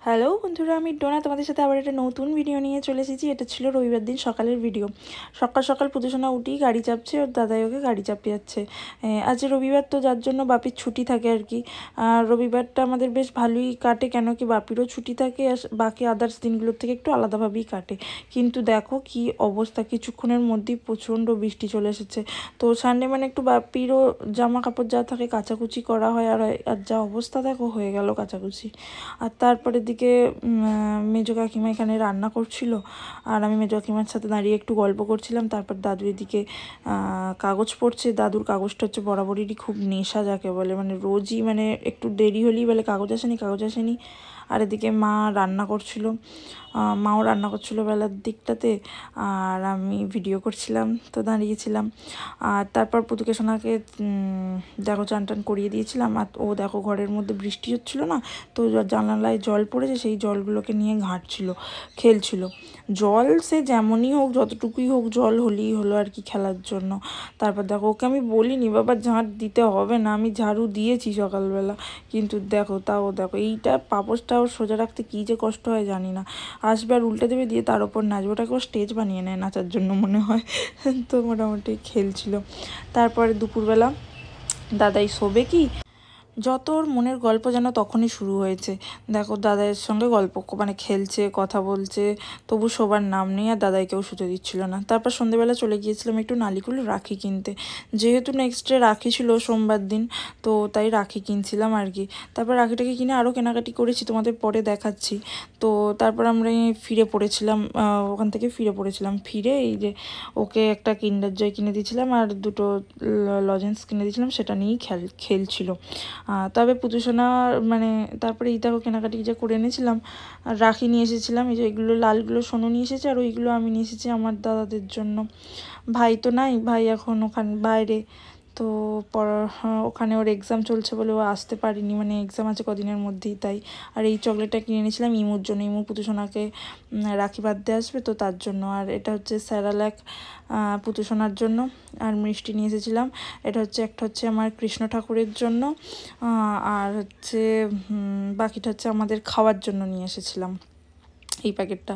Hello বন্ধুরা, আমি ডোনা তোমাদের সাথে আবার একটা নতুন ভিডিও নিয়ে চলে এসেছি। এটা ছিল রবিবার দিন সকালের ভিডিও। সকাল সকাল পুতুসোনা উঠেই গাড়ি চাপছে, ওর দাদাই ওকে গাড়ি চাপিয়ে যাচ্ছে। আজ রবিবার তো, যার জন্য বাপির ছুটি থাকে আর কি। রবিবারটা আমাদের বেশ ভালোই কাটে, কেন কি বাপিরও ছুটি থাকে আর বাকি আদার্স দিনগুলোর থেকে একটু আলাদাভাবেই কাটে। কিন্তু দেখো কি অবস্থা, কিছুক্ষণের মধ্যেই প্রচণ্ড বৃষ্টি চলে এসেছে। তো সানডে মানে একটু বাপিরও জামা কাপড় যা থাকে কাচাকুচি করা হয়, আর যা অবস্থা দেখো হয়ে গেল কাচাকুচি। আর তারপরে দিকে মেজো কাকিমা এখানে রান্না করছিল, আর আমি মেজো কাকিমার সাথে দাঁড়িয়ে একটু গল্প করছিলাম। তারপর দাদু এদিকে কাগজ পড়ছে। দাদুর কাগজটা হচ্ছে বরাবরই খুব নেশা, যাকে বলে, মানে রোজই, মানে একটু দেরি হলেই বলে কাগজ আসেনি কাগজ আসেনি। আর এদিকে মাও রান্না করছিল বেলার দিকটাতে, আর আমি ভিডিও করছিলাম, তো দাঁড়িয়েছিলাম। আর তারপর পুতুকে সোনাকে দেখো চান টান করিয়ে দিয়েছিলাম। আর ও দেখো ঘরের মধ্যে বৃষ্টি হচ্ছিল না, তো জানালায় জল পড়েছে, সেই জলগুলোকে নিয়ে ঘাঁটছিল, খেলছিল। জল সে যেমনই হোক, যতটুকুই হোক, জল হলেই হলো আর কি, খেলার জন্য। তারপর দেখো ওকে আমি বলিনি বাবা ঝাঁট দিতে হবে না, আমি ঝাড়ু দিয়েছি সকালবেলা, কিন্তু দেখো তাও দেখো এইটা পাপোশটাও সোজা রাখতে কী যে কষ্ট হয় জানি না। আসবে আর উল্টে দেবে, দিয়ে তার ওপর নাচবে, ওটাকে ও স্টেজ বানিয়ে নেয় নাচার জন্য মনে হয়। তো মোটামুটি খেলছিল। তারপরে দুপুরবেলা দাদাই শোবে কি, যত ওর মনের গল্প যেন তখনই শুরু হয়েছে। দেখো দাদাইয়ের সঙ্গে গল্প, মানে খেলছে, কথা বলছে, তবু শোবার নাম নেই, আর দাদাইকেও শুতে দিচ্ছিল না। তারপর সন্ধেবেলা চলে গিয়েছিলাম একটু নালিকুল রাখি কিনতে, যেহেতু নেক্সট ডে রাখি ছিল সোমবার দিন, তো তাই রাখি কিনছিলাম আর কি। তারপর রাখিটাকে কিনে আরও কেনাকাটি করেছি, তোমাদের পরে দেখাচ্ছি। তো তারপর আমরা ফিরে পড়েছিলাম, ওখান থেকে ফিরে এই যে ওকে একটা কিন্ডার জয় কিনে দিয়েছিলাম আর দুটো লজেন্স কিনে দিয়েছিলাম, সেটা নিয়েই খেলছিল। তবে পুতুসোনা মানে তারপরে এই দেখো কেনাকাটি যে করে এনেছিলাম, আর রাখি নিয়ে এসেছিলাম, এই যে এগুলো লালগুলো সোনু নিয়ে এসেছে, আর ওইগুলো আমি নিয়ে এসেছি আমার দাদাদের জন্য। ভাই তো নাই, ভাই এখন ওখানে বাইরে। তো ওখানে ওর এক্সাম চলছে বলে ও আসতে পারিনি, মানে এক্সাম আছে কদিনের মধ্যেই, তাই। আর এই চকলেটটা কিনে এনেছিলাম ইমুর জন্য, ইমু পুতুসোনাকে রাখি বাঁধতে আসবে তো তার জন্য। আর এটা হচ্ছে স্যারালাক পুতুসোনার জন্য। আর মিষ্টি নিয়ে এসেছিলাম, একটা হচ্ছে আমার কৃষ্ণ ঠাকুরের জন্য, আর হচ্ছে বাকিটা হচ্ছে আমাদের খাওয়ার জন্য নিয়ে এসেছিলাম এই প্যাকেটটা।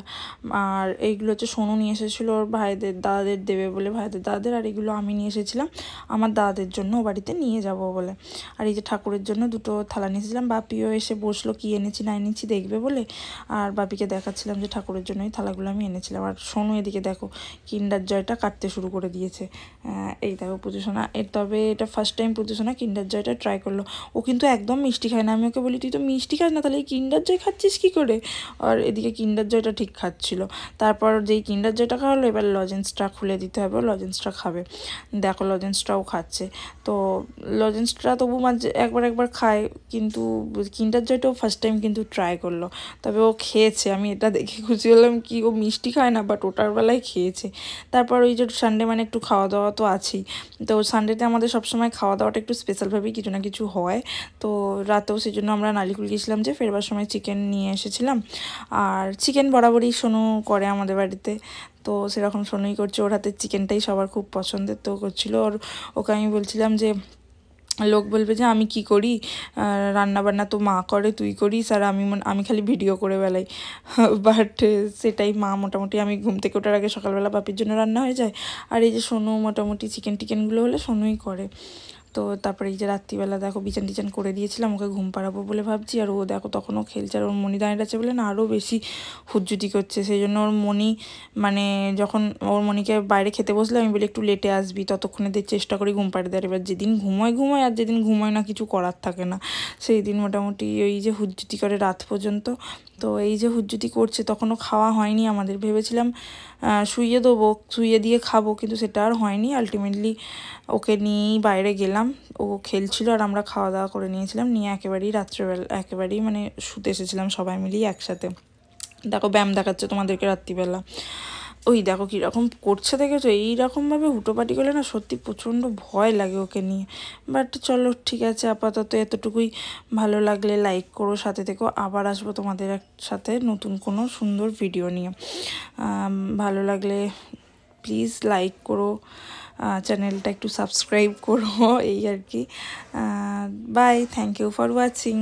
আর এইগুলো হচ্ছে সোনু নিয়ে এসেছিলো ওর ভাইদের দাদাদের দেবে বলে, ভাইদের দাদাদের। আর এগুলো আমি নিয়ে এসেছিলাম আমার দাদাদের জন্য, ও বাড়িতে নিয়ে যাব বলে। আর এই যে ঠাকুরের জন্য দুটো থালা নিয়ে এসেছিলাম। বাপিও এসে বসলো কি এনেছি না এনেছি দেখবে বলে, আর বাপিকে দেখাচ্ছিলাম যে ঠাকুরের জন্য এই থালাগুলো আমি এনেছিলাম। আর সোনু এদিকে দেখো কিন্ডার জয়টা কাটতে শুরু করে দিয়েছে। এই দেখো পুজোসোনা, তবে এটা ফার্স্ট টাইম পুজোসোনা কিন্ডার জয়টা ট্রাই করলো। ও কিন্তু একদম মিষ্টি খায় না, আমি ওকে বলি তুই তো মিষ্টি খাস না, তাহলে এই কিন্ডার জয় খাচ্ছিস কী করে? আর এদিকে কিন্ডার জয়টা ঠিক খাচ্ছিল। তারপর যেই কিন্ডার জয়টা খাওয়ালো, এবার লজেন্সটা খুলে দিতে হবে, লজেন্সটা খাবে। দেখো লজেন্সটাও খাচ্ছে। তো লজেন্সটা তবু মাঝে একবার খায়, কিন্তু কিন্ডার জয়টাও ফার্স্ট টাইম কিন্তু ট্রাই করলো। তবে ও খেয়েছে, আমি এটা দেখে খুশি হলাম কি ও মিষ্টি খায় না, বাট ওটার বেলায় খেয়েছে। তারপর ওই যে সানডে মানে একটু খাওয়া দাওয়া তো আছেই, তো সানডেতে আমাদের সবসময় খাওয়া দাওয়াটা একটু স্পেশালভাবেই কিছু না কিছু হয়। তো রাতেও সেই জন্য আমরা নালিকুল গেছিলাম, যে ফেরবার সময় চিকেন নিয়ে এসেছিলাম। আর চিকেন বরাবরই সোনু করে আমাদের বাড়িতে, তো সেরকম সোনুই করছে, ওর হাতের চিকেনটাই সবার খুব পছন্দের, তো করছিল। ওকে আমি বলছিলাম যে লোক বলবে যে আমি কি করি, রান্না বান্না তো মা করে, তুই করিস, আর আমি খালি ভিডিও করে বেলাই। বাট সেটাই, মা মোটামুটি আমি ঘুম থেকে ওঠার আগে সকালবেলা বাপির জন্য রান্না হয়ে যায়। আর এই যে সোনু মোটামুটি টিকেনগুলো হলে সোনুই করে। তো তারপরে এই যে রাত্রিবেলা দেখো বিছান টিছান করে দিয়েছিলাম, ওকে ঘুম পাড়াবো বলে ভাবছি। আর ও দেখো তখনও খেলছে, আর ওর মনি দাঁড়িয়ে আছে বলে না আরও বেশি হুজ্জুতি করছে। সেই জন্য ওর মনি, মানে যখন ওর মনিকে বাইরে খেতে বসলে আমি বলি একটু লেটে আসবি, ততক্ষণে চেষ্টা করি ঘুম পাড়িয়ে দেওয়ার। এবার যেদিন ঘুমোয়, আর যেদিন ঘুমোয় না কিছু করার থাকে না, সেই দিন মোটামুটি ওই যে হুজ্জুতি করে রাত পর্যন্ত। তো এই যে হুজ্জুতি করছে, তখনও খাওয়া হয়নি আমাদের, ভেবেছিলাম শুইয়ে দেবো, শুইয়ে দিয়ে খাবো, কিন্তু সেটা আর হয়নি। আলটিমেটলি ওকে নিয়েই বাইরে গেলাম, ও খেলছিল, আর আমরা খাওয়া দাওয়া করে নিয়েছিলাম, নিয়ে একেবারেই মানে শুতে এসেছিলাম সবাই মিলিয়ে একসাথে। দেখো ব্যায়াম দেখাচ্ছে তোমাদেরকে রাত্রিবেলা, ওই দেখো কীরকম করছে দেখেছো। এইরকমভাবে হুটোপাটি করলে না সত্যি প্রচণ্ড ভয় লাগে ওকে নিয়ে। বাট চলো ঠিক আছে, আপাতত এতটুকুই। ভালো লাগলে লাইক করো, সাথে থেকো। আবার আসবো তোমাদের সাথে নতুন কোনো সুন্দর ভিডিও নিয়ে। ভালো লাগলে প্লিজ লাইক করো, চ্যানেলটা একটু সাবস্ক্রাইব করো, এই আর কি। Bye, thank you for watching.